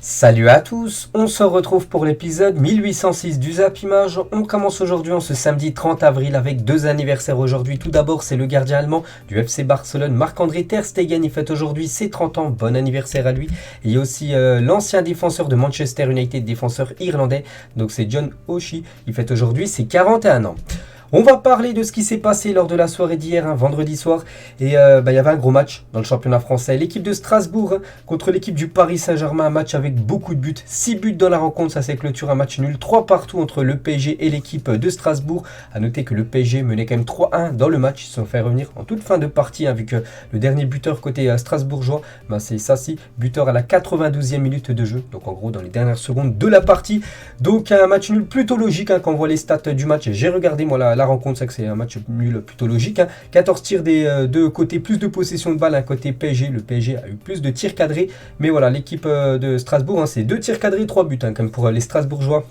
Salut à tous, on se retrouve pour l'épisode 1806 du Zap Image. On commence aujourd'hui en ce samedi 30 avril avec deux anniversaires aujourd'hui. Tout d'abord, c'est le gardien allemand du FC Barcelone, Marc-André Ter Stegen. Il fête aujourd'hui ses 30 ans, bon anniversaire à lui. Il y a aussi l'ancien défenseur de Manchester United, défenseur irlandais, donc c'est John O'Shea. Il fête aujourd'hui ses 41 ans. On va parler de ce qui s'est passé lors de la soirée d'hier, vendredi soir. Et il y avait un gros match dans le championnat français. L'équipe de Strasbourg contre l'équipe du Paris Saint-Germain. Un match avec beaucoup de buts. 6 buts dans la rencontre, ça s'est clôturé un match nul. 3 partout entre le PSG et l'équipe de Strasbourg. A noter que le PSG menait quand même 3-1 dans le match. Ils se sont fait revenir en toute fin de partie, vu que le dernier buteur côté strasbourgeois, c'est Sassi, buteur à la 92e minute de jeu. Donc en gros dans les dernières secondes de la partie. Donc un match nul plutôt logique quand on voit les stats du match. J'ai regardé moi la rencontre, c'est que c'est un match nul plutôt logique. 14 tirs des deux côtés, plus de possession de balle, côté PSG. Le PSG a eu plus de tirs cadrés. Mais voilà, l'équipe de Strasbourg, c'est 2 tirs cadrés, 3 buts, comme pour les Strasbourgeois.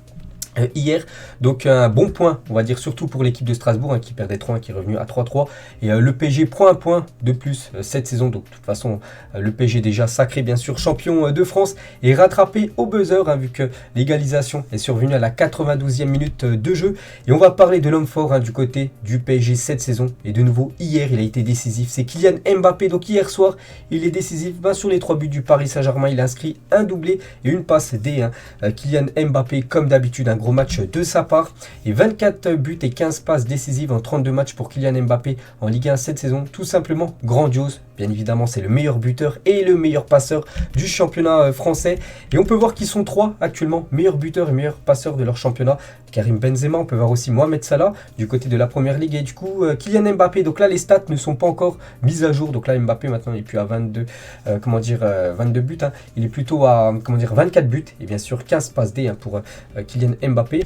Hier, donc un bon point, on va dire surtout pour l'équipe de Strasbourg qui perdait 3-1, qui est revenu à 3-3. Et le PSG prend un point de plus cette saison. Donc de toute façon, le PSG déjà sacré bien sûr champion de France et rattrapé au buzzer vu que l'égalisation est survenue à la 92e minute de jeu. Et on va parler de l'homme fort du côté du PSG cette saison. Et de nouveau, hier, il a été décisif. C'est Kylian Mbappé. Donc hier soir, il est décisif sur les 3 buts du Paris Saint-Germain. Il a inscrit un doublé et une passe D. Kylian Mbappé, comme d'habitude, gros match de sa part et 24 buts et 15 passes décisives en 32 matchs pour Kylian Mbappé en Ligue 1 cette saison, tout simplement grandiose. Bien évidemment, c'est le meilleur buteur et le meilleur passeur du championnat français. Et on peut voir qu'ils sont 3 actuellement meilleurs buteurs et meilleurs passeurs de leur championnat. Karim Benzema, on peut voir aussi Mohamed Salah du côté de la première ligue. Et du coup, Kylian Mbappé, donc là, les stats ne sont pas encore mises à jour. Donc là, Mbappé, maintenant, il n'est plus à 22, 22 buts. Il est plutôt à 24 buts. Et bien sûr, 15 passes D pour Kylian Mbappé.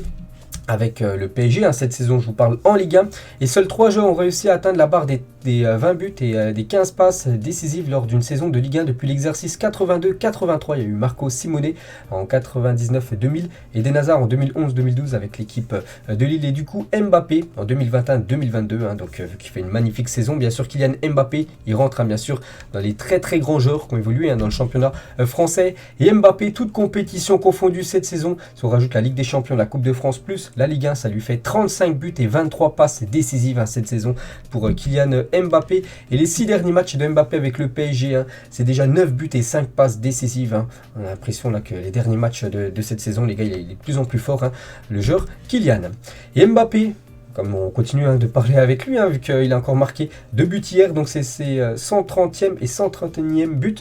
Avec le PSG, cette saison je vous parle en Ligue 1, et seuls 3 joueurs ont réussi à atteindre la barre des 20 buts et des 15 passes décisives lors d'une saison de Ligue 1 depuis l'exercice 82-83. Il y a eu Marco Simone en 99-2000 et Eden Hazard en 2011-2012 avec l'équipe de Lille, et du coup Mbappé en 2021-2022, donc vu qu'il fait une magnifique saison. Bien sûr Kylian Mbappé, il rentre bien sûr dans les très très grands joueurs qui ont évolué dans le championnat français, et Mbappé, toute compétition confondue cette saison, si on rajoute la Ligue des Champions, la Coupe de France plus la Ligue 1, ça lui fait 35 buts et 23 passes décisives cette saison pour Kylian Mbappé. Et les 6 derniers matchs de Mbappé avec le PSG, c'est déjà 9 buts et 5 passes décisives. On a l'impression là que les derniers matchs de cette saison, les gars, il est de plus en plus fort, le joueur Kylian. Et Mbappé, comme on continue de parler avec lui, vu qu'il a encore marqué 2 buts hier, donc c'est ses 130e et 131e buts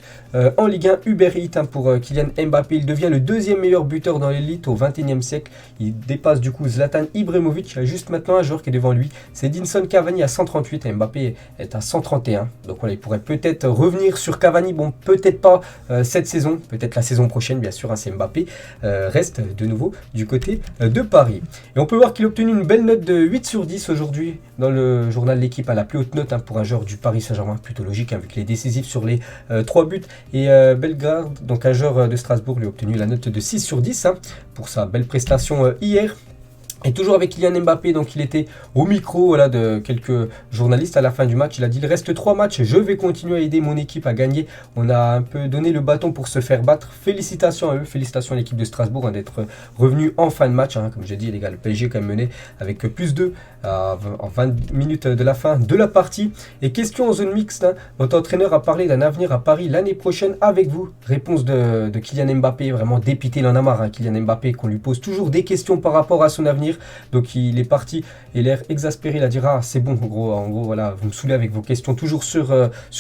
en Ligue 1 Uber Eats pour Kylian Mbappé. Il devient le 2e meilleur buteur dans l'élite au 21e siècle. Il dépasse du coup Zlatan Ibrahimovic. Il y a juste maintenant un joueur qui est devant lui, c'est Edinson Cavani à 138 et Mbappé est à 131. Donc voilà, il pourrait peut-être revenir sur Cavani, bon peut-être pas cette saison, peut-être la saison prochaine bien sûr, c'est Mbappé. Reste de nouveau du côté de Paris. Et on peut voir qu'il a obtenu une belle note de 8/10 aujourd'hui dans le journal L'équipe, à la plus haute note pour un joueur du Paris Saint-Germain, plutôt logique vu qu'il est décisif sur les 3 buts. Et Bellegarde, donc un joueur de Strasbourg, lui a obtenu la note de 6/10 pour sa belle prestation hier. Et toujours avec Kylian Mbappé, donc il était au micro de quelques journalistes à la fin du match. Il a dit: il reste 3 matchs, je vais continuer à aider mon équipe à gagner. On a un peu donné le bâton pour se faire battre. Félicitations à eux, félicitations à l'équipe de Strasbourg d'être revenu en fin de match. Comme j'ai dit les gars, le PSG quand même mené avec plus 2 en 20 minutes de la fin de la partie. Et question en zone mixte, votre entraîneur a parlé d'un avenir à Paris l'année prochaine avec vous. Réponse de Kylian Mbappé, vraiment dépité, il en a marre Kylian Mbappé, qu'on lui pose toujours des questions par rapport à son avenir. Donc il est parti et l'air exaspéré, il a dit: ah c'est bon, en gros voilà, vous me saoulez avec vos questions toujours sur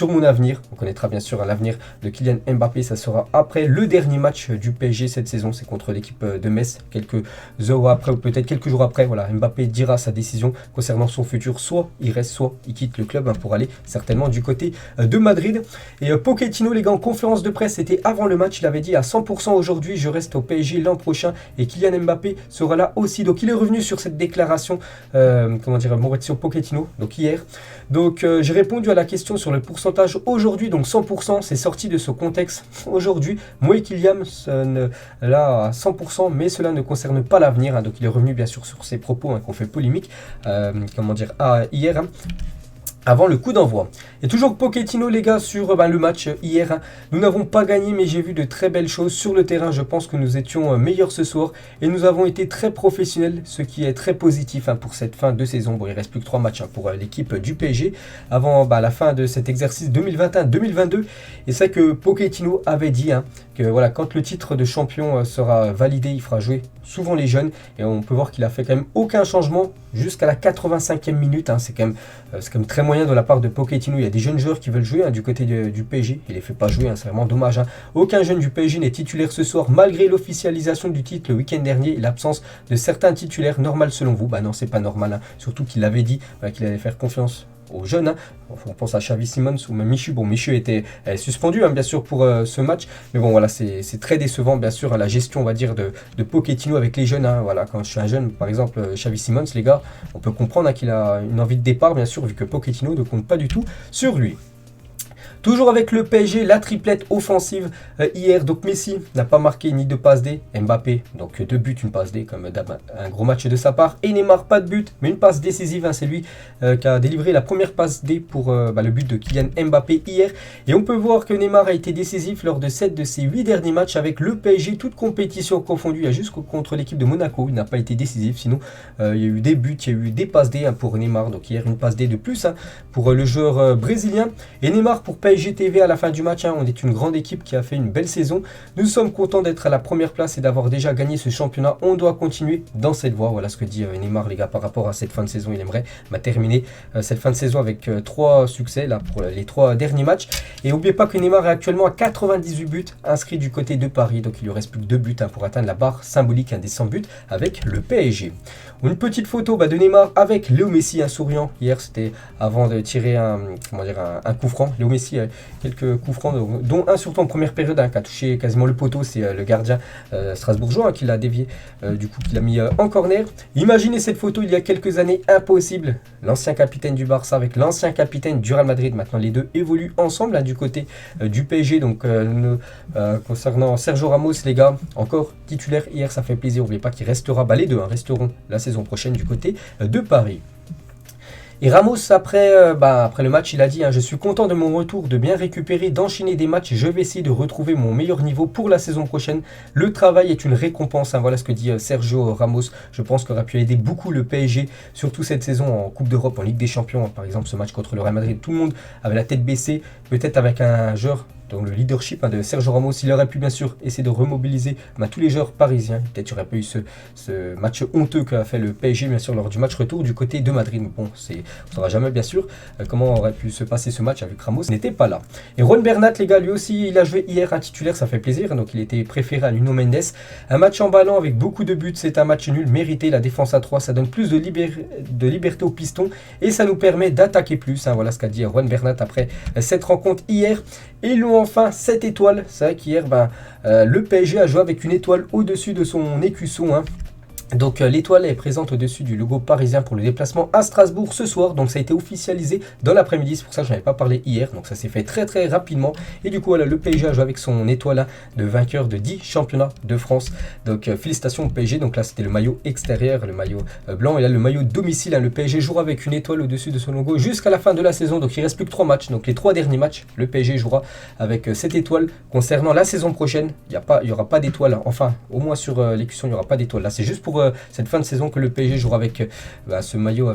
mon avenir. On connaîtra bien sûr l'avenir de Kylian Mbappé, ça sera après le dernier match du PSG cette saison, c'est contre l'équipe de Metz, quelques heures après ou peut-être quelques jours après. Voilà, Mbappé dira sa décision concernant son futur, soit il reste, soit il quitte le club pour aller certainement du côté de Madrid. Et Pochettino les gars, en conférence de presse, c'était avant le match, il avait dit à 100% aujourd'hui je reste au PSG l'an prochain, et Kylian Mbappé sera là aussi. Donc il est revenu sur cette déclaration, Mauricio Pochettino, donc hier. Donc j'ai répondu à la question sur le pourcentage aujourd'hui, donc 100%, c'est sorti de ce contexte aujourd'hui. Moi et Kylian, là à 100%, mais cela ne concerne pas l'avenir. Donc il est revenu bien sûr sur ses propos qu'on fait polémique, hier. avant le coup d'envoi. Et toujours Pochettino les gars sur le match hier. Hein. Nous n'avons pas gagné mais j'ai vu de très belles choses sur le terrain. Je pense que nous étions meilleurs ce soir et nous avons été très professionnels, ce qui est très positif pour cette fin de saison. Bon, il ne reste plus que 3 matchs pour l'équipe du PSG avant la fin de cet exercice 2021-2022. Et c'est que Pochettino avait dit que voilà, quand le titre de champion sera validé, il fera jouer souvent les jeunes. Et on peut voir qu'il a fait quand même aucun changement jusqu'à la 85e minute. C'est quand même très moyen de la part de Pochettino. Il y a des jeunes joueurs qui veulent jouer du côté du PSG. Il les fait pas jouer, c'est vraiment dommage. Aucun jeune du PSG n'est titulaire ce soir, malgré l'officialisation du titre le week-end dernier et l'absence de certains titulaires. Normal selon vous? Non, c'est pas normal. Surtout qu'il avait dit qu'il allait faire confiance aux jeunes. On pense à Xavi Simons ou même Michu. Bon, Michu était suspendu bien sûr pour ce match, mais bon voilà, c'est très décevant bien sûr la gestion on va dire de Pochettino avec les jeunes. Voilà, quand je suis un jeune par exemple Xavi Simons les gars, on peut comprendre qu'il a une envie de départ bien sûr vu que Pochettino ne compte pas du tout sur lui. Toujours avec le PSG, la triplette offensive hier. Donc Messi n'a pas marqué ni de passe D. Mbappé, donc 2 buts, une passe D, comme un gros match de sa part. Et Neymar, pas de but, mais une passe décisive. C'est lui qui a délivré la première passe D pour le but de Kylian Mbappé hier. Et on peut voir que Neymar a été décisif lors de 7 de ses 8 derniers matchs avec le PSG, toute compétition confondue. Il y a juste contre l'équipe de Monaco, il n'a pas été décisif. Sinon, il y a eu des buts, il y a eu des passes D pour Neymar. Donc hier, une passe D de plus pour le joueur brésilien. Et Neymar pour PSG TV à la fin du match, on est une grande équipe qui a fait une belle saison. Nous sommes contents d'être à la première place et d'avoir déjà gagné ce championnat. On doit continuer dans cette voie. Voilà ce que dit Neymar les gars par rapport à cette fin de saison. Il aimerait terminer cette fin de saison avec 3 succès là pour les 3 derniers matchs. Et n'oubliez pas que Neymar est actuellement à 98 buts inscrits du côté de Paris. Donc il lui reste plus que 2 buts pour atteindre la barre symbolique des 100 buts avec le PSG. Une petite photo de Neymar avec Léo Messi, un souriant. Hier, c'était avant de tirer un coup franc. Léo Messi a quelques coups francs, dont un surtout en première période qui a touché quasiment le poteau. C'est le gardien strasbourgeois qui l'a dévié, du coup, qui l'a mis en corner. Imaginez cette photo il y a quelques années, impossible. L'ancien capitaine du Barça avec l'ancien capitaine du Real Madrid. Maintenant, les deux évoluent ensemble du côté du PSG. Donc, concernant Sergio Ramos, les gars, encore titulaire hier, ça fait plaisir. N'oubliez pas qu'il restera, les deux resteront la saison prochaine du côté de Paris. Et Ramos, après le match, il a dit je suis content de mon retour, de bien récupérer, d'enchaîner des matchs. Je vais essayer de retrouver mon meilleur niveau pour la saison prochaine. Le travail est une récompense. Voilà ce que dit Sergio Ramos. Je pense qu'il aurait pu aider beaucoup le PSG, surtout cette saison en Coupe d'Europe, en Ligue des Champions. Par exemple, ce match contre le Real Madrid, tout le monde avait la tête baissée. Peut-être avec un joueur dans le leadership de Sergio Ramos, il aurait pu bien sûr essayer de remobiliser tous les joueurs parisiens. Peut-être qu'il n'y aurait pas eu ce match honteux qu'a fait le PSG bien sûr lors du match retour du côté de Madrid. Mais bon, on ne saura jamais bien sûr comment aurait pu se passer ce match avec Ramos, n'était pas là. Et Juan Bernat les gars, lui aussi il a joué hier un titulaire, ça fait plaisir. Donc il était préféré à Nuno Mendes. Un match en ballon avec beaucoup de buts, c'est un match nul mérité. La défense à 3, ça donne plus de liberté aux pistons et ça nous permet d'attaquer plus. Voilà ce qu'a dit Juan Bernat après cette rencontre hier. Et ils l'ont enfin 7 étoiles. C'est vrai qu'hier, le PSG a joué avec une étoile au-dessus de son écusson. Donc l'étoile est présente au-dessus du logo parisien pour le déplacement à Strasbourg ce soir. Donc ça a été officialisé dans l'après-midi. C'est pour ça que je n'avais pas parlé hier. Donc ça s'est fait très très rapidement. Et du coup voilà, le PSG a joué avec son étoile de vainqueur de 10 championnats de France. Donc félicitations au PSG. Donc là c'était le maillot extérieur, le maillot blanc. Et là le maillot domicile. Le PSG jouera avec une étoile au-dessus de son logo jusqu'à la fin de la saison. Donc il ne reste plus que 3 matchs. Donc les 3 derniers matchs, le PSG jouera avec cette étoile. Concernant la saison prochaine, il n'y aura pas d'étoile. Enfin, au moins sur l'écusson, il n'y aura pas d'étoile. Là c'est juste pour cette fin de saison que le PSG jouera avec ce maillot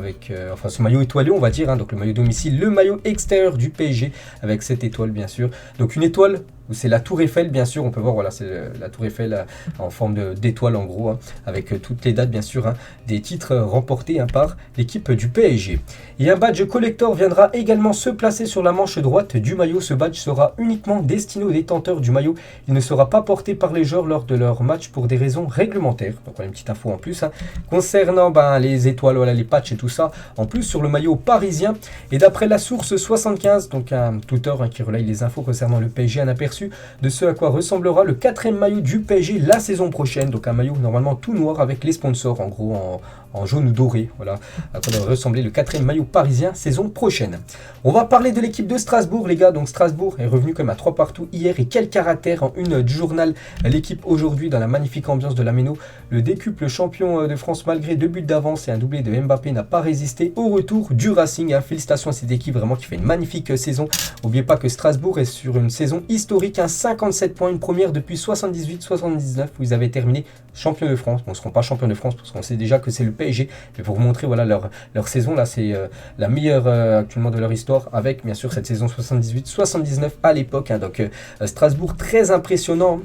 ce maillot étoilé on va dire, donc le maillot domicile, le maillot extérieur du PSG avec cette étoile bien sûr. Donc une étoile où c'est la tour Eiffel bien sûr, on peut voir voilà, c'est la tour Eiffel en forme d'étoile en gros, avec toutes les dates bien sûr des titres remportés par l'équipe du PSG. Et un badge collector viendra également se placer sur la manche droite du maillot. Ce badge sera uniquement destiné aux détenteurs du maillot. Il ne sera pas porté par les joueurs lors de leur match pour des raisons réglementaires. Donc voilà une petite info en plus concernant les étoiles, voilà, les patchs et tout ça en plus sur le maillot parisien. Et d'après la source 75, donc un Twitter qui relaye les infos concernant le PSG, un aperçu de ce à quoi ressemblera le 4e maillot du PSG la saison prochaine. Donc un maillot normalement tout noir avec les sponsors en gros en jaune ou doré. Voilà, à quoi devrait ressembler le 4e maillot parisien saison prochaine. On va parler de l'équipe de Strasbourg, les gars. Donc Strasbourg est revenu comme à 3 partout hier, et quel caractère en une du journal. L'équipe aujourd'hui dans la magnifique ambiance de la Méno. Le décuple champion de France, malgré 2 buts d'avance et un doublé de Mbappé, n'a pas résisté au retour du Racing. Félicitations à cette équipe vraiment qui fait une magnifique saison. N'oubliez pas que Strasbourg est sur une saison historique, 57 points, une première depuis 78-79 où ils avaient terminé champion de France. Bon, ils ne seront pas champions de France parce qu'on sait déjà que c'est le PSG. Mais pour vous montrer voilà, leur saison, là c'est la meilleure actuellement de leur histoire, avec bien sûr cette saison 78-79 à l'époque. Donc Strasbourg très impressionnant.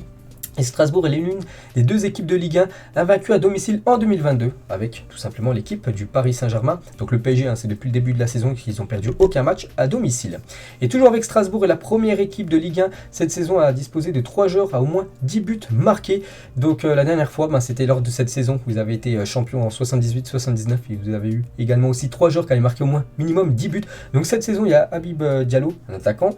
Et Strasbourg est l'une des 2 équipes de Ligue 1 invaincues à domicile en 2022, avec tout simplement l'équipe du Paris Saint-Germain. Donc le PSG, c'est depuis le début de la saison qu'ils n'ont perdu aucun match à domicile. Et toujours avec Strasbourg et la première équipe de Ligue 1, cette saison a disposé de 3 joueurs à au moins 10 buts marqués. Donc la dernière fois, c'était lors de cette saison où vous avez été champion en 78-79 et vous avez eu également aussi 3 joueurs qui avaient marqué au moins minimum 10 buts. Donc cette saison, il y a Habib Diallo, un attaquant,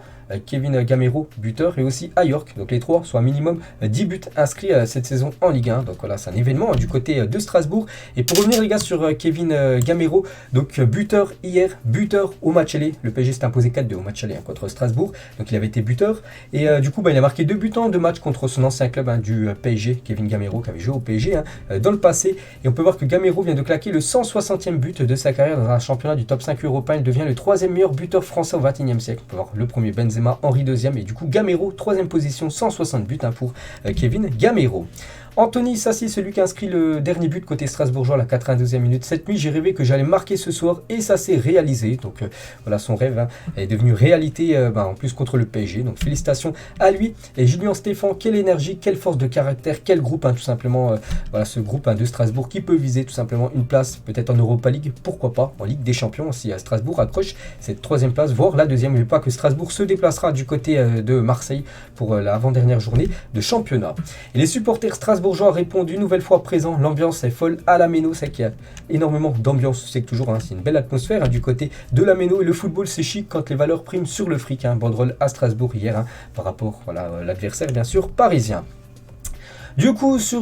Kevin Gamero, buteur, et aussi Ayork. Donc les 3 sont à minimum 10 buts inscrits cette saison en Ligue 1. Donc voilà, c'est un événement du côté de Strasbourg. Et pour revenir les gars sur Kevin Gamero, donc buteur hier, buteur au match aller. Le PSG s'est imposé 4-2 au match aller contre Strasbourg. Donc il avait été buteur. Et du coup, il a marqué 2 buts en 2 matchs contre son ancien club du PSG, Kevin Gamero, qui avait joué au PSG dans le passé. Et on peut voir que Gamero vient de claquer le 160e but de sa carrière dans un championnat du top 5 européen. Il devient le 3e meilleur buteur français au 21e siècle. On peut voir le premier Benzema, Henry 2e, et du coup Gamero 3e position, 160 buts pour Kevin Gamero. Anthony Sassi, celui qui a inscrit le dernier but côté strasbourgeois à la 92e minute. Cette nuit, j'ai rêvé que j'allais marquer ce soir et ça s'est réalisé. Donc voilà, son rêve est devenu réalité en plus contre le PSG. Donc félicitations à lui. Et Julien Stéphan, quelle énergie, quelle force de caractère, quel groupe tout simplement. Voilà, ce groupe de Strasbourg qui peut viser tout simplement une place peut-être en Europa League, pourquoi pas en Ligue des Champions si Strasbourg accroche cette 3e place, voire la 2e. N'oubliez pas que Strasbourg se déplacera du côté de Marseille pour l'avant-dernière journée de championnat. Et les supporters strasbourgeois répondent une nouvelle fois présent. L'ambiance est folle à la Méno. C'est qu'il y a énormément d'ambiance. C'est que toujours, c'est une belle atmosphère du côté de la Méno. Et le football, c'est chic quand les valeurs priment sur le fric. Banderole à Strasbourg hier par rapport à l'adversaire, bien sûr, parisien. Du coup, sur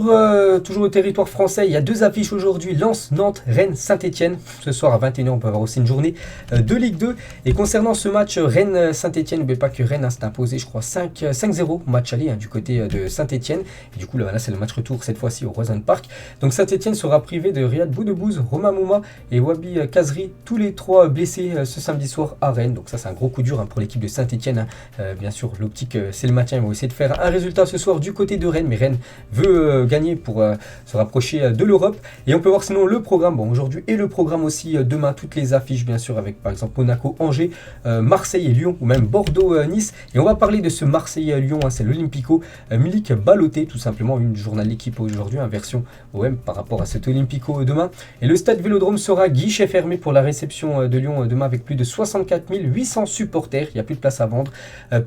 toujours au territoire français, il y a 2 affiches aujourd'hui. Lens, Nantes, Rennes, Saint-Etienne. Ce soir à 21h, on peut avoir aussi une journée de Ligue 2. Et concernant ce match Rennes-Saint-Etienne, n'oubliez pas que Rennes s'est imposé, je crois, 5-0 match aller du côté de Saint-Etienne. Et du coup, là c'est le match retour cette fois-ci au Roison Park. Donc Saint-Etienne sera privé de Riyad Boudebouz, Romain Mouma et Wabi Kazri, tous les 3 blessés ce samedi soir à Rennes. Donc ça, c'est un gros coup dur pour l'équipe de Saint-Etienne. Bien sûr, l'optique, c'est le maintien. Ils vont essayer de faire un résultat ce soir du côté de Rennes, mais Rennes veut gagner pour se rapprocher de l'Europe. Et on peut voir sinon le programme aujourd'hui et le programme aussi demain, toutes les affiches bien sûr, avec par exemple Monaco, Angers, Marseille et Lyon, ou même Bordeaux, Nice. Et on va parler de ce Marseille-Lyon, c'est l'Olympico. Milik Baloté, tout simplement, une journal d'équipe aujourd'hui, version OM par rapport à cet Olympico demain. Et le stade Vélodrome sera guichet fermé pour la réception de Lyon demain, avec plus de 64 800 supporters. Il n'y a plus de place à vendre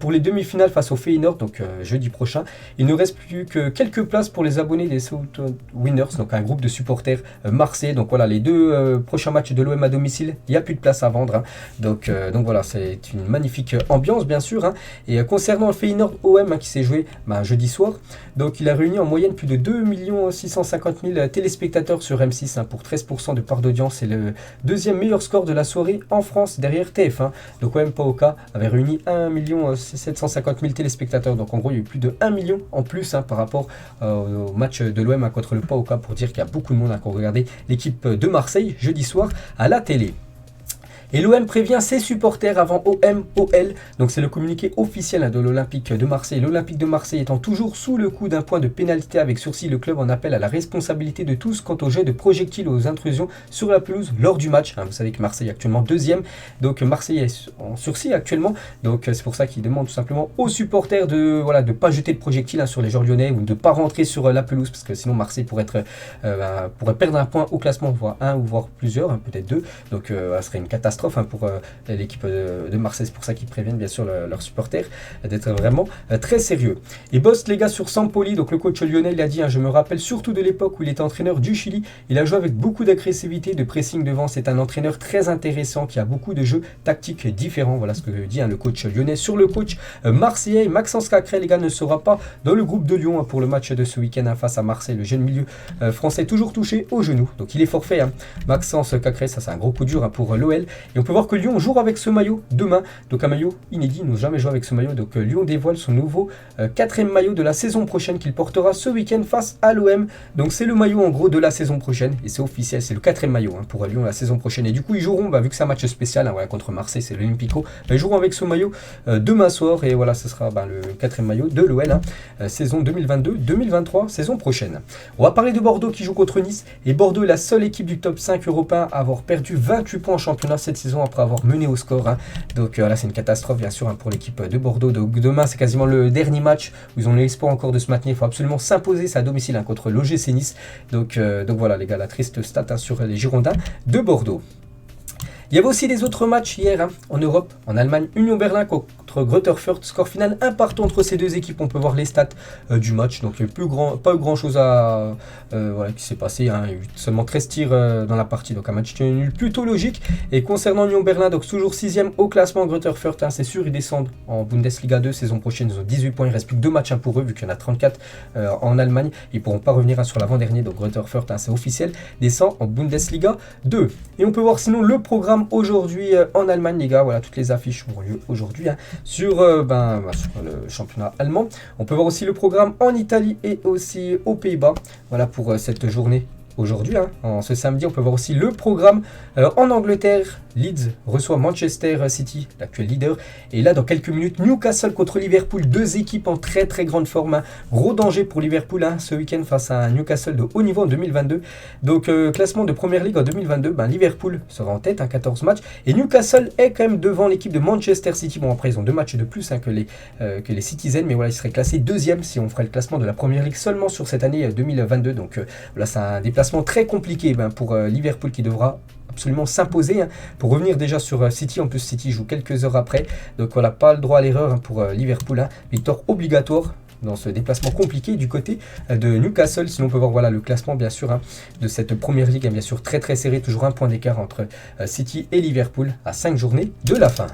pour les demi-finales face au Feyenoord, donc jeudi prochain. Il ne reste plus que quelques places pour les abonnés des South Winners, donc un groupe de supporters marseillais. Donc voilà, les 2 prochains matchs de l'OM à domicile, il n'y a plus de place à vendre. Donc voilà, c'est une magnifique ambiance bien sûr. Et concernant le Feyenoord OM qui s'est joué jeudi soir, donc il a réuni en moyenne plus de 2 650 000 téléspectateurs sur M6 pour 13% de part d'audience. C'est le 2e meilleur score de la soirée en France derrière TF1. Donc OM PAOK avait réuni 1 750 000 téléspectateurs. Donc en gros, il y a eu plus de 1 million en plus par rapport au match de l'OM contre le PAOK, pour dire qu'il y a beaucoup de monde qui a regardé l'équipe de Marseille jeudi soir à la télé. Et l'OM prévient ses supporters avant OM-OL. Donc c'est le communiqué officiel de l'Olympique de Marseille. L'Olympique de Marseille étant toujours sous le coup d'un point de pénalité avec sursis, le club en appelle à la responsabilité de tous quant au jet de projectiles aux intrusions sur la pelouse lors du match. Vous savez que Marseille est actuellement 2e. Donc Marseille est en sursis actuellement. Donc c'est pour ça qu'il demande tout simplement aux supporters de ne pas jeter de projectiles sur les joueurs lyonnais, ou de ne pas rentrer sur la pelouse, parce que sinon Marseille pourrait perdre un point au classement, voire un ou voire plusieurs, peut-être 2. Donc ça serait une catastrophe catastrophe pour l'équipe de Marseille. C'est pour ça qu'ils préviennent bien sûr leurs supporters d'être vraiment très sérieux. Et boss les gars sur Sampoli, donc le coach lyonnais, il a dit, je me rappelle surtout de l'époque où il était entraîneur du Chili, il a joué avec beaucoup d'agressivité, de pressing devant, c'est un entraîneur très intéressant qui a beaucoup de jeux tactiques différents. Voilà ce que dit le coach lyonnais. Sur le coach marseillais, Maxence Cacré, les gars, ne sera pas dans le groupe de Lyon pour le match de ce week-end face à Marseille. Le jeune milieu français toujours touché au genou, donc il est forfait. Maxence Cacré, ça c'est un gros coup dur pour l'OL. Et on peut voir que Lyon joue avec ce maillot demain, donc un maillot inédit, nous jamais joué avec ce maillot. Donc Lyon dévoile son nouveau 4e maillot de la saison prochaine qu'il portera ce week-end face à l'OM. Donc c'est le maillot en gros de la saison prochaine et c'est officiel, c'est le 4e maillot pour Lyon la saison prochaine. Et du coup ils joueront, vu que c'est un match spécial contre Marseille, c'est l'Olympico, ils joueront avec ce maillot demain soir et voilà, ce sera le 4e maillot de l'OL, saison 2022-2023, saison prochaine. On va parler de Bordeaux qui joue contre Nice et Bordeaux est la seule équipe du top 5 européen à avoir perdu 28 points en championnat cette saison après avoir mené au score. Donc là c'est une catastrophe bien sûr pour l'équipe de Bordeaux. Donc demain c'est quasiment le dernier match où ils ont l'espoir encore de se maintenir. Il faut absolument s'imposer, c'est à domicile contre l'OGC Nice. Donc voilà les gars, la triste stat sur les Girondins de Bordeaux. Il y avait aussi des autres matchs hier en Europe, en Allemagne, Union Berlin contre Greuther Fürth, score final 1 partout entre ces deux équipes. On peut voir les stats du match, donc il n'y a pas eu grand chose qui s'est passé, il y a eu seulement 13 tirs dans la partie, donc un match nul plutôt logique. Et concernant Union Berlin, donc toujours 6e au classement, Greuther Fürth, c'est sûr, ils descendent en Bundesliga 2, saison prochaine, ils ont 18 points, il ne reste plus que 2 matchs pour eux, vu qu'il y en a 34 en Allemagne, ils ne pourront pas revenir sur l'avant-dernier, donc Greuther Fürth, c'est officiel, descend en Bundesliga 2. Et on peut voir sinon le programme aujourd'hui en Allemagne, les gars, voilà, toutes les affiches ont lieu aujourd'hui sur le championnat allemand. On peut voir aussi le programme en Italie et aussi aux Pays-Bas, voilà pour cette journée. Aujourd'hui, en ce samedi, on peut voir aussi le programme en Angleterre. Leeds reçoit Manchester City, l'actuel leader. Et là, dans quelques minutes, Newcastle contre Liverpool. Deux équipes en très très grande forme. Gros danger pour Liverpool ce week-end face à un Newcastle de haut niveau en 2022. Donc, classement de Première Ligue en 2022, Liverpool sera en tête, 14 matchs. Et Newcastle est quand même devant l'équipe de Manchester City. Bon, après, ils ont 2 matchs de plus que les Citizens. Mais voilà, ils seraient classés 2e si on ferait le classement de la Première Ligue seulement sur cette année 2022. Donc, voilà, c'est un déplacement très compliqué pour Liverpool qui devra absolument s'imposer pour revenir déjà sur City. En plus City joue quelques heures après, donc voilà, pas le droit à l'erreur pour Liverpool, victoire obligatoire dans ce déplacement compliqué du côté de Newcastle. Sinon on peut voir voilà le classement bien sûr de cette première ligue, bien sûr très très serré, toujours un point d'écart entre City et Liverpool à 5 journées de la fin.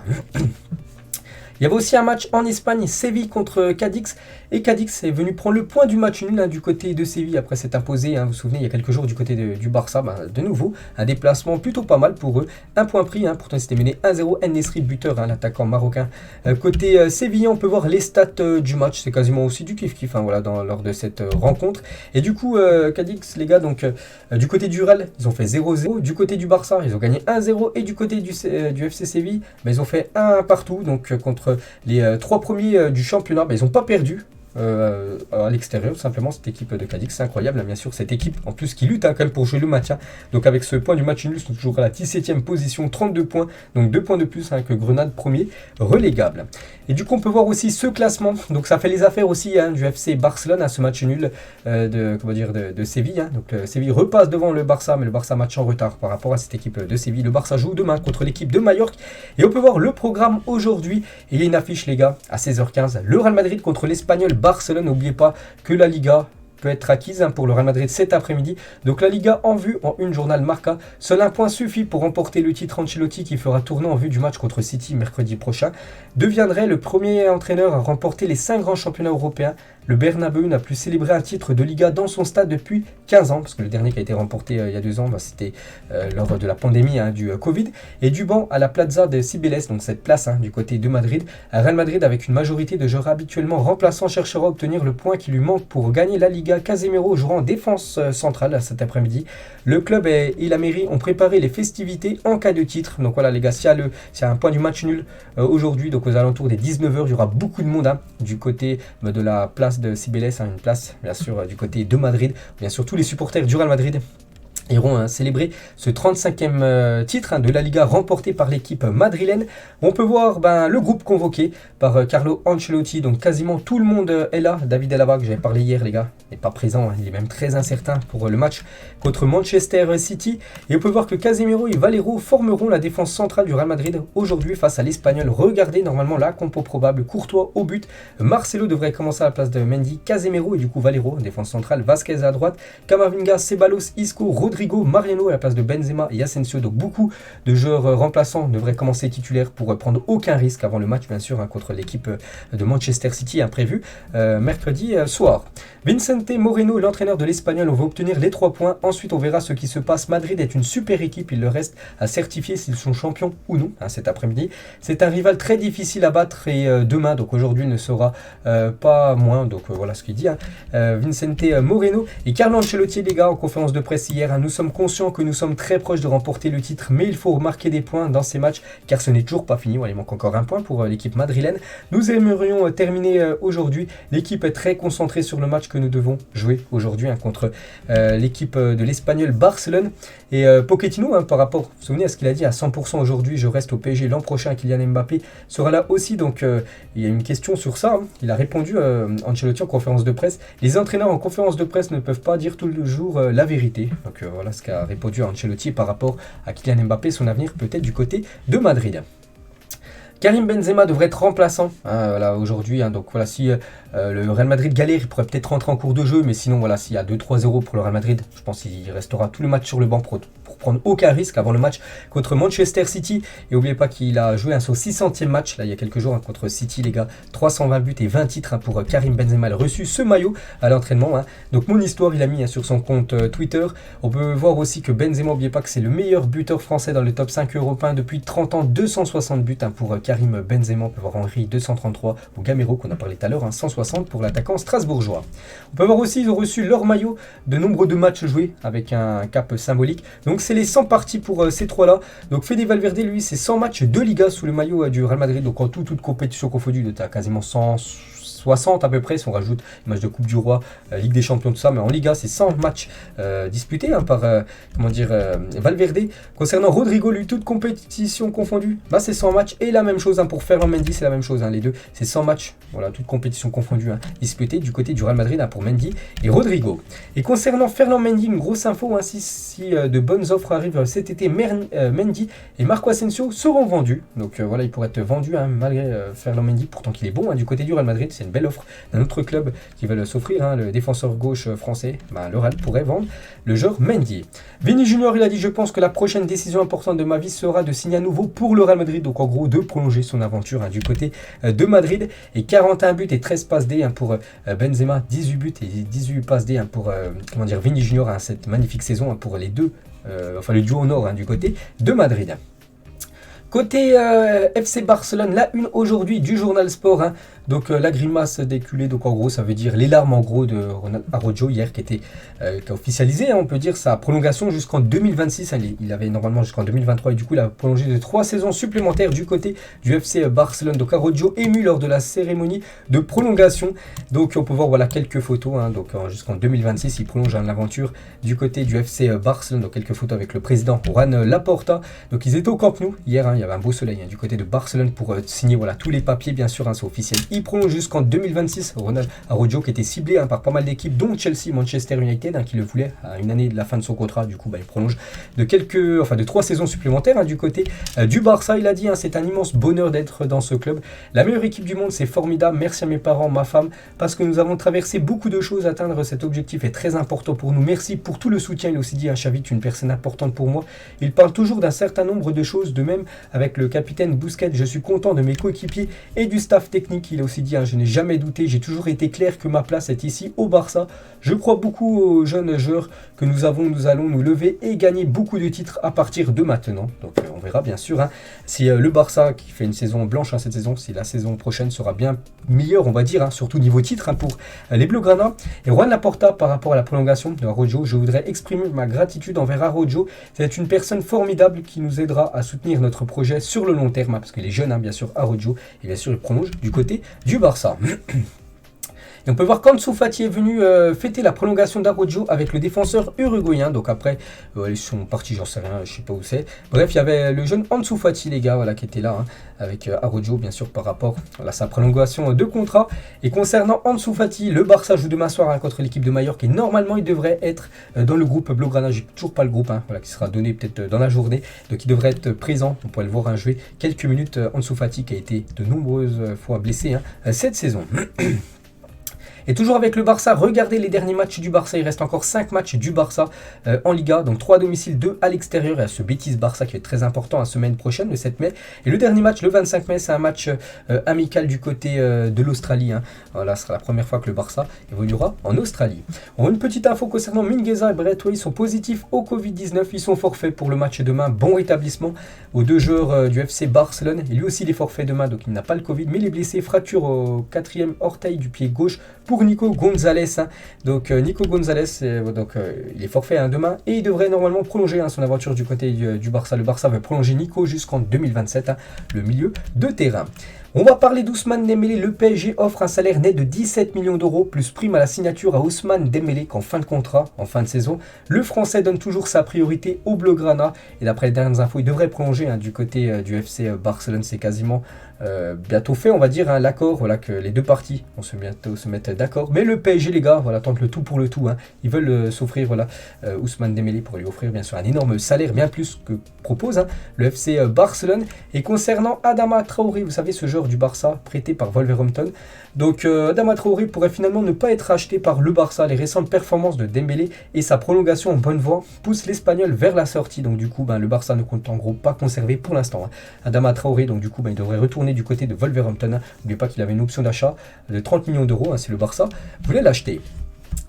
Il y avait aussi un match en Espagne, Séville contre Cadix. Et Cadix est venu prendre le point du match nul du côté de Séville. Après s'être imposé, vous vous souvenez, il y a quelques jours du côté du Barça. De nouveau, un déplacement plutôt pas mal pour eux. Un point pris, pourtant c'était mené 1-0. En-Nesyri buteur, l'attaquant marocain. Côté sévillan, on peut voir les stats du match. C'est quasiment aussi du kiff-kiff voilà, lors de cette rencontre. Et du coup, Cadix, les gars, donc du côté du Real, ils ont fait 0-0. Du côté du Barça, ils ont gagné 1-0. Et du côté du FC Séville, ils ont fait 1 partout. Donc contre les 3 premiers du championnat, ils n'ont pas perdu à l'extérieur, tout simplement, cette équipe de Cadix. C'est incroyable, bien sûr, cette équipe en plus qui lutte quand même pour jouer le match. Donc avec ce point du match nul, ils sont toujours à la 17e position, 32 points, donc 2 points de plus que Grenade, premier relégable. Et du coup on peut voir aussi ce classement, donc ça fait les affaires aussi du FC Barcelone à ce match nul de Séville. Donc Séville repasse devant le Barça, mais le Barça match en retard par rapport à cette équipe de Séville. Le Barça joue demain contre l'équipe de Majorque et on peut voir le programme aujourd'hui. Et il y a une affiche les gars à 16h15, le Real Madrid contre l'Espagnol Barcelone. N'oubliez pas que la Liga peut être acquise pour le Real Madrid cet après-midi. Donc la Liga en vue en une journal Marca. Seul un point suffit pour remporter le titre. Ancelotti, qui fera tourner en vue du match contre City mercredi prochain, deviendrait le premier entraîneur à remporter les 5 grands championnats européens. Le Bernabéu n'a plus célébré un titre de Liga dans son stade depuis 15 ans, parce que le dernier qui a été remporté il y a 2 ans, c'était lors de la pandémie du Covid. Et du banc à la Plaza de Cibeles, donc cette place du côté de Madrid, Real Madrid, avec une majorité de joueurs habituellement remplaçants, cherchera à obtenir le point qui lui manque pour gagner la Liga. Casemiro jouera en défense centrale cet après-midi. Le club et la mairie ont préparé les festivités en cas de titre. Donc voilà les gars, s'il y a un point du match nul aujourd'hui, donc aux alentours des 19h, il y aura beaucoup de monde du côté de la place de Cibeles, une place bien sûr du côté de Madrid, bien sûr tous les supporters du Real Madrid iront célébrer ce 35e titre de la Liga remporté par l'équipe madrilène. On peut voir le groupe convoqué par Carlo Ancelotti, donc quasiment tout le monde est là. David Alaba, que j'avais parlé hier les gars, n'est pas présent, il est même très incertain pour le match contre Manchester City. Et on peut voir que Casemiro et Valero formeront la défense centrale du Real Madrid aujourd'hui face à l'Espagnol. Regardez normalement la compo probable: Courtois au but, Marcelo devrait commencer à la place de Mendy, Casemiro et du coup Valero, défense centrale, Vasquez à droite, Camavinga, Ceballos, Isco, Rodrigo, Mariano à la place de Benzema et Asensio. Donc beaucoup de joueurs remplaçants devraient commencer titulaires pour prendre aucun risque avant le match bien sûr contre l'équipe de Manchester City imprévu mercredi soir. Vicente Moreno, l'entraîneur de l'Espagnol, on va obtenir les 3 points. Ensuite on verra ce qui se passe. Madrid est une super équipe, il leur reste à certifier s'ils sont champions ou non cet après-midi. C'est un rival très difficile à battre et demain, donc aujourd'hui ne sera pas moins, donc voilà ce qu'il dit Vicente Moreno. Et Carlo Ancelotti les gars en conférence de presse hier, nous sommes conscients que nous sommes très proches de remporter le titre, mais il faut marquer des points dans ces matchs car ce n'est toujours pas fini. Il manque encore un point pour l'équipe madrilène. Nous aimerions terminer aujourd'hui. L'équipe est très concentrée sur le match que nous devons jouer aujourd'hui contre l'équipe de l'Espagnol Barcelone. Et Pochettino, par rapport, vous vous souvenez à ce qu'il a dit, à 100% aujourd'hui, je reste au PSG l'an prochain, Kylian Mbappé sera là aussi. Donc il y a une question sur ça. Il a répondu Ancelotti en conférence de presse. Les entraîneurs en conférence de presse ne peuvent pas dire tout le jour la vérité. Donc voilà ce qu'a répondu Ancelotti par rapport à Kylian Mbappé, son avenir peut-être du côté de Madrid. Karim Benzema devrait être remplaçant aujourd'hui. Donc voilà, si le Real Madrid galère, il pourrait peut-être rentrer en cours de jeu. Mais sinon, voilà, s'il y a 2-3-0 pour le Real Madrid, je pense qu'il restera tout le match sur le banc pour prendre aucun risque avant le match contre Manchester City. Et n'oubliez pas qu'il a joué son 600e match là, il y a quelques jours contre City, les gars. 320 buts et 20 titres pour Karim Benzema. Il a reçu ce maillot à l'entraînement. Donc mon histoire, il a mis sur son compte Twitter. On peut voir aussi que Benzema, n'oubliez pas que c'est le meilleur buteur français dans le top 5 européen depuis 30 ans. 260 buts pour Karim Benzema. On peut voir Henry 233 ou Gamero qu'on a parlé tout à l'heure, 160 pour l'attaquant strasbourgeois. On peut voir aussi ils ont reçu leur maillot de nombre de matchs joués avec un cap symbolique. Donc c'est les 100 parties pour ces trois-là. Donc Fede Valverde, lui, c'est 100 matchs de Liga sous le maillot du Real Madrid. Donc en toute compétition confondue, tu as quasiment 160 à peu près, si on rajoute les matchs de Coupe du Roi, Ligue des Champions, tout ça. Mais en Liga, c'est 100 matchs disputés par Valverde. Concernant Rodrigo, lui, toute compétition confondue, c'est 100 matchs. Et la même chose pour Ferland Mendy, c'est la même chose. Les deux, c'est 100 matchs, voilà, toute compétition confondue, disputés du côté du Real Madrid pour Mendy et Rodrigo. Et concernant Ferland Mendy, une grosse info, si de bonnes offres arrivent cet été, Mendy et Marco Asensio seront vendus. Donc voilà, ils pourraient être vendus malgré Ferland Mendy, pourtant qu'il est bon du côté du Real Madrid. C'est une belle offre d'un autre club qui veut s'offrir, le défenseur gauche français. Le Real pourrait vendre le joueur Mendy. Vini Junior, il a dit: je pense que la prochaine décision importante de ma vie sera de signer à nouveau pour le Real Madrid. Donc en gros de prolonger son aventure du côté de Madrid. Et 41 buts et 13 passes D pour Benzema, 18 buts et 18 passes D pour Vini Junior cette magnifique saison pour les deux, le duo au nord du côté de Madrid. Côté FC Barcelone, la une aujourd'hui du journal Sport. Donc la grimace d'éculé, donc en gros ça veut dire les larmes en gros de Ronald Araujo hier qui a officialisé, on peut dire, sa prolongation jusqu'en 2026. Il avait normalement jusqu'en 2023 et du coup il a prolongé de 3 saisons supplémentaires du côté du FC Barcelone. Donc Araujo ému lors de la cérémonie de prolongation. Donc on peut voir quelques photos, donc jusqu'en 2026 il prolonge l'aventure du côté du FC Barcelone. Donc quelques photos avec le président Juan Laporta. Donc ils étaient au Camp Nou hier, il y avait un beau soleil du côté de Barcelone pour signer tous les papiers, bien sûr, c'est officiel. Il prolonge jusqu'en 2026. Ronald Araujo qui était ciblé par pas mal d'équipes, dont Chelsea, Manchester United, qui le voulait à une année de la fin de son contrat. Du coup, il prolonge de 3 saisons supplémentaires du côté du Barça. Il a dit c'est un immense bonheur d'être dans ce club. La meilleure équipe du monde, c'est formidable. Merci à mes parents, ma femme, parce que nous avons traversé beaucoup de choses. Atteindre cet objectif est très important pour nous. Merci pour tout le soutien. Il a aussi dit Xavi est une personne importante pour moi. Il parle toujours d'un certain nombre de choses. De même avec le capitaine Busquets, je suis content de mes coéquipiers et du staff technique. Il a aussi dit je n'ai jamais douté, j'ai toujours été clair que ma place est ici au Barça. Je crois beaucoup aux jeunes joueurs que nous allons nous lever et gagner beaucoup de titres à partir de maintenant. Donc on verra bien sûr si le Barça qui fait une saison blanche cette saison, si la saison prochaine sera bien meilleure, on va dire, surtout niveau titre pour les Blaugrana. Et Juan Laporta, par rapport à la prolongation de Araujo, je voudrais exprimer ma gratitude envers Araujo. C'est une personne formidable qui nous aidera à soutenir notre projet sur le long terme, parce qu'il est jeune, bien sûr, Araujo, et bien sûr il prolonge du côté du Barça. Et on peut voir qu'Ansu Fati est venu fêter la prolongation d'Araujo avec le défenseur uruguayen. Donc après, ils sont partis, j'en sais rien, je sais pas où c'est. Bref, il y avait le jeune Ansu Fati, les gars, voilà, qui était là, hein, avec Araujo, bien sûr, par rapport à sa prolongation de contrat. Et concernant Ansu Fati, le Barça joue demain soir, hein, contre l'équipe de Mallorca. Et normalement, il devrait être dans le groupe Blaugrana. J'ai toujours pas le groupe, hein, voilà, qui sera donné peut-être dans la journée. Donc il devrait être présent. On pourrait le voir, hein, jouer quelques minutes. Ansu Fati qui a été de nombreuses fois blessé, hein, cette saison. Et toujours avec le Barça, regardez les derniers matchs du Barça. Il reste encore 5 matchs du Barça en Liga. Donc 3 à domicile, 2 à l'extérieur. Et à ce Betis Barça qui va être très important la semaine prochaine, le 7 mai. Et le dernier match, le 25 mai, c'est un match amical du côté de l'Australie, hein. Voilà, ce sera la première fois que le Barça évoluera en Australie. On a une petite info concernant Mingueza et Braithwaite. Ils sont positifs au Covid-19. Ils sont forfaits pour le match demain. Bon rétablissement aux deux joueurs du FC Barcelone. Et lui aussi, il est forfait demain. Donc il n'a pas le Covid. Mais il est blessé. Fracture au 4e orteil du pied gauche pour Nico Gonzalez, hein. Donc Nico Gonzalez, il est forfait, hein, demain et il devrait normalement prolonger, hein, son aventure du côté du Barça. Le Barça veut prolonger Nico jusqu'en 2027, hein, le milieu de terrain. On va parler d'Ousmane Dembélé. Le PSG offre un salaire net de 17 millions d'euros plus prime à la signature à Ousmane Dembélé qu'en fin de contrat, en fin de saison. Le Français donne toujours sa priorité au Blaugrana et d'après les dernières infos, il devrait prolonger, hein, du côté du FC Barcelone. C'est quasiment bientôt fait, on va dire, hein, l'accord, voilà, que les deux parties vont bientôt se mettre d'accord. Mais le PSG, les gars, voilà, tente le tout pour le tout, hein. Ils veulent s'offrir, voilà, Ousmane Dembélé pour lui offrir bien sûr un énorme salaire, bien plus que propose, hein, le FC Barcelone. Et concernant Adama Traoré, vous savez, ce joueur du Barça prêté par Wolverhampton. Donc Adama Traoré pourrait finalement ne pas être acheté par le Barça. Les récentes performances de Dembélé et sa prolongation en bonne voie poussent l'Espagnol vers la sortie. Donc du coup, le Barça ne compte en gros pas conserver pour l'instant, hein, Adama Traoré. Donc du coup, il devrait retourner du côté de Wolverhampton, hein. N'oubliez pas qu'il avait une option d'achat de 30 millions d'euros, hein, si le Barça voulait l'acheter.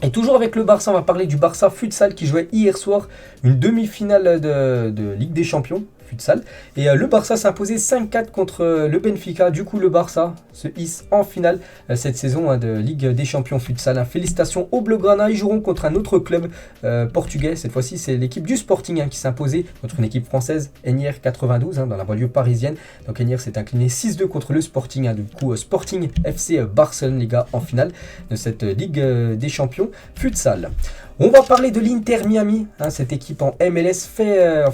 Et toujours avec le Barça, on va parler du Barça Futsal qui jouait hier soir une demi-finale de Ligue des Champions. Futsal. Et le Barça s'est imposé 5-4 contre le Benfica. Du coup, le Barça se hisse en finale cette saison, hein, de Ligue des Champions Futsal, hein. Félicitations aux Blaugrana. Ils joueront contre un autre club portugais. Cette fois-ci, c'est l'équipe du Sporting, hein, qui s'est imposée contre une équipe française, Enières 92, hein, dans la banlieue parisienne. Donc Enières s'est incliné 6-2 contre le Sporting, hein. Du coup, Sporting FC Barcelone, les gars, en finale de cette Ligue des Champions Futsal. On va parler de l'Inter Miami, hein, cette équipe en MLS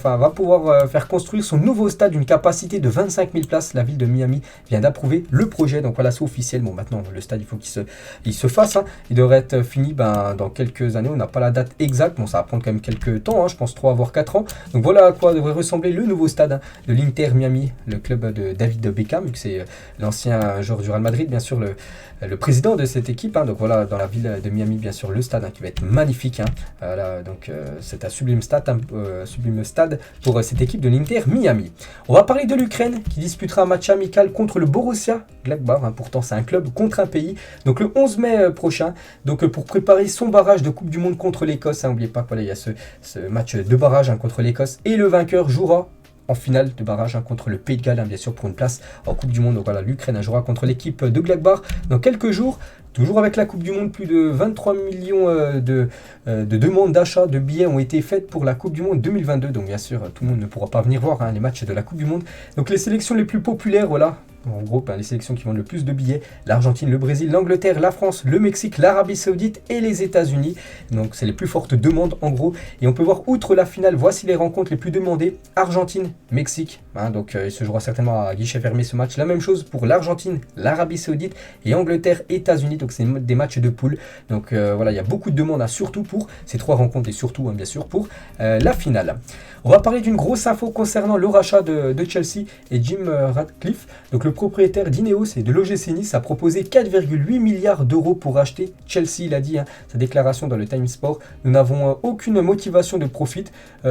va pouvoir faire construire son nouveau stade d'une capacité de 25 000 places. La ville de Miami vient d'approuver le projet, donc voilà, c'est officiel. Bon, maintenant le stade, il faut qu'il se fasse, hein. Il devrait être fini dans quelques années. On n'a pas la date exacte, bon, ça va prendre quand même quelques temps, hein, je pense 3 voire 4 ans. Donc voilà à quoi devrait ressembler le nouveau stade, hein, de l'Inter Miami, le club de David Beckham, vu que c'est l'ancien joueur du Real Madrid, bien sûr, le président de cette équipe, hein. Donc voilà, dans la ville de Miami, bien sûr, le stade, hein, qui va être magnifique, hein. Voilà, donc c'est un sublime stade, pour cette équipe de l'Inter Miami. On va parler de l'Ukraine qui disputera un match amical contre le Borussia Gladbach, hein. Pourtant c'est un club contre un pays. Donc le 11 mai prochain, donc pour préparer son barrage de Coupe du Monde contre l'Écosse, hein. N'oubliez pas qu'il y a ce match de barrage, hein, contre l'Écosse, et le vainqueur jouera en finale de barrage, hein, contre le Pays de Galles, hein, bien sûr, pour une place en Coupe du Monde. Donc voilà, l'Ukraine jouera contre l'équipe de Gladbach dans quelques jours. Toujours avec la Coupe du Monde, plus de 23 millions de demandes d'achat de billets ont été faites pour la Coupe du Monde 2022. Donc bien sûr, tout le monde ne pourra pas venir voir, hein, les matchs de la Coupe du Monde. Donc les sélections les plus populaires, voilà, en gros, les sélections qui vendent le plus de billets: l'Argentine, le Brésil, l'Angleterre, la France, le Mexique, l'Arabie Saoudite et les États-Unis. Donc c'est les plus fortes demandes en gros. Et on peut voir, outre la finale, voici les rencontres les plus demandées: Argentine, Mexique, hein, donc il se jouera certainement à guichet fermé ce match. La même chose pour l'Argentine, l'Arabie Saoudite et Angleterre, États-Unis. Donc c'est des matchs de poule. Donc voilà, il y a beaucoup de demandes, hein, surtout pour ces 3 rencontres et surtout, hein, bien sûr, pour la finale. On va parler d'une grosse info concernant le rachat de Chelsea et Jim Ratcliffe. Donc le propriétaire d'Ineos et de l'OGC Nice a proposé 4,8 milliards d'euros pour acheter Chelsea. Il a dit, hein, sa déclaration dans le Time Sport: nous n'avons aucune motivation de profit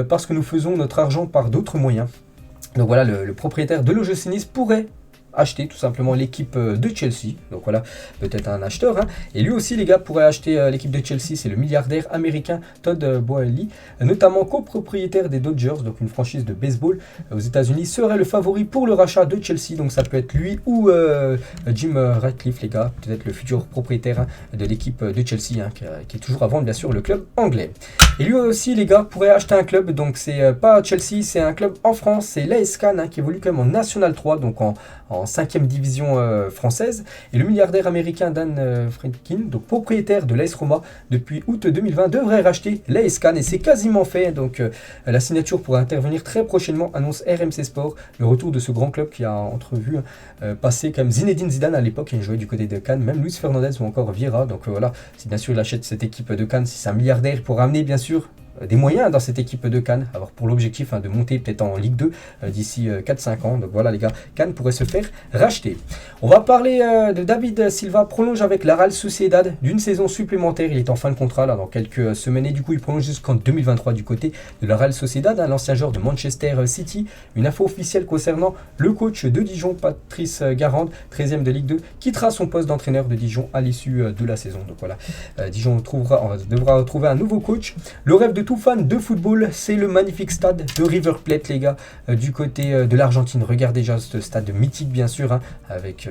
parce que nous faisons notre argent par d'autres moyens. Donc voilà, le propriétaire de l'OGC Nice pourrait acheter tout simplement l'équipe de Chelsea. Donc voilà, peut-être un acheteur, hein. Et lui aussi, les gars, pourrait acheter l'équipe de Chelsea. C'est le milliardaire américain Todd Boehly, notamment copropriétaire des Dodgers, donc une franchise de baseball aux États-Unis, serait le favori pour le rachat de Chelsea. Donc ça peut être lui ou Jim Ratcliffe, les gars, peut-être le futur propriétaire, hein, de l'équipe de Chelsea, hein, qui est toujours à vendre, bien sûr, le club anglais. Et lui aussi, les gars, pourrait acheter un club. Donc, c'est pas Chelsea, c'est un club en France. C'est l'AS Cannes hein, qui évolue quand même en National 3, donc en 5e division française. Et le milliardaire américain Dan Fredkin, donc propriétaire de l'AS Roma depuis août 2020, devrait racheter l'AS Cannes. Et c'est quasiment fait. Donc, la signature pourrait intervenir très prochainement, annonce RMC Sport. Le retour de ce grand club qui a entrevu passer comme Zinedine Zidane à l'époque, il jouait du côté de Cannes, même Luis Fernandez ou encore Vieira. Donc voilà, si bien sûr il achète cette équipe de Cannes, si c'est un milliardaire, pour ramener bien sûr des moyens dans cette équipe de Cannes, avoir pour l'objectif de monter peut-être en Ligue 2 d'ici 4-5 ans. Donc voilà les gars, Cannes pourrait se faire racheter. On va parler de David Silva, prolonge avec la Real Sociedad d'une saison supplémentaire. Il est en fin de contrat là dans quelques semaines et du coup il prolonge jusqu'en 2023 du côté de la Real Sociedad, l'ancien joueur de Manchester City. Une info officielle concernant le coach de Dijon, Patrice Garande, 13e de Ligue 2, quittera son poste d'entraîneur de Dijon à l'issue de la saison. Donc voilà, Dijon devra trouver un nouveau coach. Le rêve de tout fan de football, c'est le magnifique stade de River Plate, les gars, du côté de l'Argentine. Regardez déjà ce stade mythique, bien sûr, hein, avec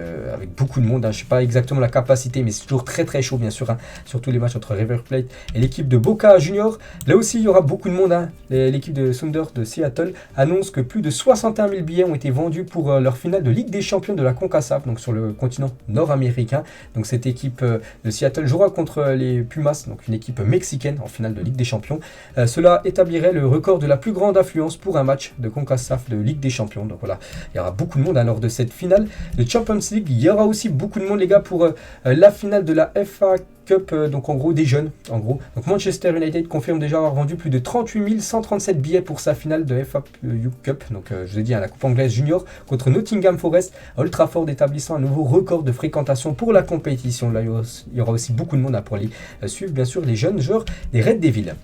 beaucoup de monde. Hein. Je ne sais pas exactement la capacité, mais c'est toujours très très chaud, bien sûr, hein, surtout les matchs entre River Plate et l'équipe de Boca Juniors. Là aussi, il y aura beaucoup de monde. Hein. L'équipe de Sounders de Seattle annonce que plus de 61 000 billets ont été vendus pour leur finale de Ligue des Champions de la CONCACAF, donc sur le continent nord-américain. Donc cette équipe de Seattle jouera contre les Pumas, donc une équipe mexicaine en finale de Ligue des Champions. Cela établirait le record de la plus grande affluence pour un match de CONCACAF de Ligue des Champions. Donc voilà, il y aura beaucoup de monde lors de cette finale de Champions League. Il y aura aussi beaucoup de monde, les gars, pour la finale de la FA Cup, donc en gros des jeunes. En gros, donc Manchester United confirme déjà avoir vendu plus de 38 137 billets pour sa finale de FA Youth Cup. Donc je vous ai dit, hein, la Coupe anglaise junior contre Nottingham Forest, Old Trafford établissant un nouveau record de fréquentation pour la compétition. Là, il y aura aussi beaucoup de monde pour les suivre, bien sûr, les jeunes joueurs des Red Devils.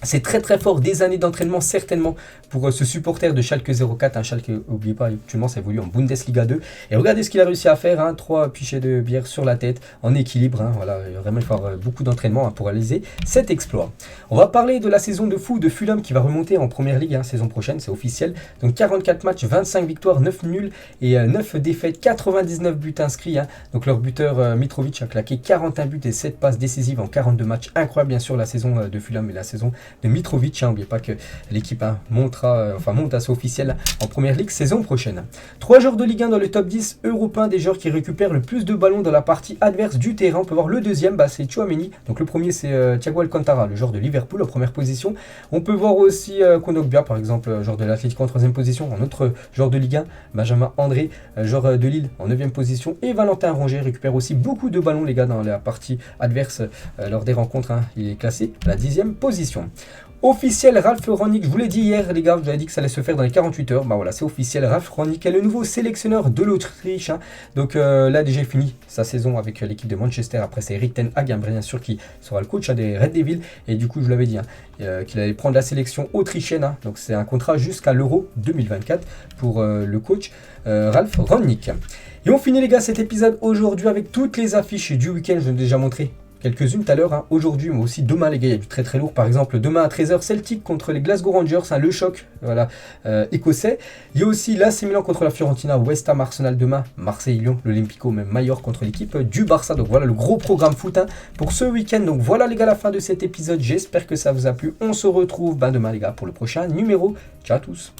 C'est très très fort, des années d'entraînement certainement pour ce supporter de Schalke 04. Schalke, n'oubliez pas, actuellement ça évolue en Bundesliga 2. Et regardez ce qu'il a réussi à faire, hein, 3 pichets de bière sur la tête, en équilibre. Hein, voilà, vraiment il faut avoir beaucoup d'entraînement pour réaliser cet exploit. On va parler de la saison de fou de Fulham qui va remonter en première ligue saison prochaine, c'est officiel. Donc 44 matchs, 25 victoires, 9 nuls et 9 défaites, 99 buts inscrits. Hein. Donc leur buteur Mitrovic a claqué 41 buts et 7 passes décisives en 42 matchs. Incroyable bien sûr la saison de Fulham et la saison de Mitrovic. N'oubliez pas que l'équipe monte à son officiel en première ligue saison prochaine. 3 joueurs de Ligue 1 dans le top 10 européen des joueurs qui récupèrent le plus de ballons dans la partie adverse du terrain. On peut voir le deuxième, c'est Tchouaméni. Donc le premier c'est Thiago Alcantara, le joueur de Liverpool en première position. On peut voir aussi Kondogbia par exemple, joueur de l'Atlético en 3e position. Un autre joueur de Ligue 1, Benjamin André, joueur de Lille en 9e position. Et Valentin Rongier récupère aussi beaucoup de ballons, les gars, dans la partie adverse lors des rencontres. Hein. Il est classé à la 10e position. Officiel, Ralf Rangnick, je vous l'ai dit hier les gars, je vous avais dit que ça allait se faire dans les 48 heures, voilà c'est officiel, Ralf Rangnick est le nouveau sélectionneur de l'Autriche, hein. Donc là déjà fini sa saison avec l'équipe de Manchester, après c'est Erik ten Hag, bien sûr, qui sera le coach des Red Devils, et du coup je vous l'avais dit, hein, qu'il allait prendre la sélection autrichienne, hein. Donc c'est un contrat jusqu'à l'Euro 2024 pour le coach Ralf Rangnick. Et on finit les gars cet épisode aujourd'hui avec toutes les affiches du week-end, je vous ai déjà montré quelques-unes tout à l'heure, hein. Aujourd'hui, mais aussi demain, les gars, il y a du très très lourd. Par exemple, demain à 13h, Celtic contre les Glasgow Rangers, hein, le choc voilà, écossais. Il y a aussi l'AC Milan contre la Fiorentina, West Ham Arsenal demain, Marseille-Lyon, l'Olympico, même Mallorca contre l'équipe du Barça. Donc voilà le gros programme foot, hein, pour ce week-end. Donc voilà les gars, la fin de cet épisode. J'espère que ça vous a plu. On se retrouve demain les gars pour le prochain numéro. Ciao à tous.